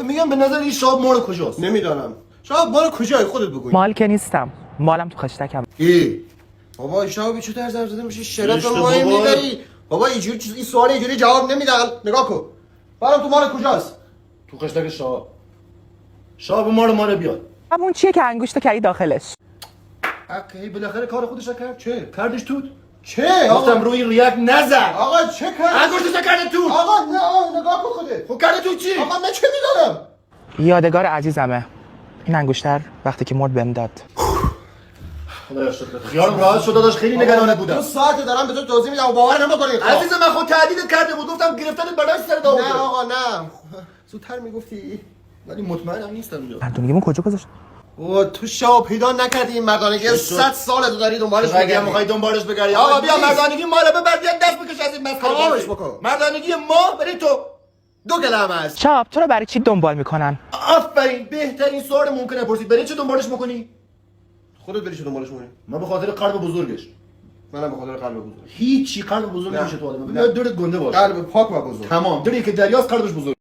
میگم به نظر این شاب مال کجاست؟ نمیدانم. شاب مال کجای خودت بگوی. مال که نیستم، مالم تو خشتکم. بابا شاب چه طرز حرف زده میشه؟ شرف زشته ما بابا. میبری. بابا اینجوری این سوال اینجوری جواب نمیدن. نگاه کن. برام تو مال کجاست؟ تو خشتک شاب مال بیاد. همون چیه که انگشت کردی داخلش؟ اوکی بالاخره کار خودش کرد. چه؟ کردش توت. چه؟ گفتم روی ریاک نزن. آقا چه کرد؟ انگشتش کرده توت. آقا نه نگاه کن خودت. خب کرده توت چی؟ آقا من چه میدونم؟ یادگار عزیزمه. این انگشتر وقتی که مرد بهم داد. خدا شکر. خیالم راحت شد داداش خیلی نگرانت بودم. 2 ساعت دارم به تو توضیح میدم و باور نمیکنی. عزیز من خود تهدیدت کرده بود گفتم گرفتنت بلای سر داوود. نه آقا نه. زودتر میگفتی. ولی مطمئنم نیستم اینجا. مردونگیمون کجا گذاشت؟ او تو شاه پیدا نکردی این مردانگی 100 ساله تو داری دنبالش اگه میگردی. میخوای دنبالش بگردی آقا آقا بیا پلیز. مردانگی مال ببر بیا دست بکش از این مسخره تمامش بازی. بکن. مردانگی ما برای تو 2 کلمه است. چاپ تو رو برای چی دنبال میکنن؟ آفرین بهترین سوال ممکنه پرسید برای چه دنبالش میکنی؟ خودت بری چه دنبالش می‌کنی؟ من به خاطر قلب بزرگش. منم به خاطر قلب بزرگ. هیچ چی قلب بزرگ نه. نمیشه تو آدم. نه. دلت گنده باشه. قلب پاک و بزرگ. تمام دلی که دریاست قلبش بزرگ.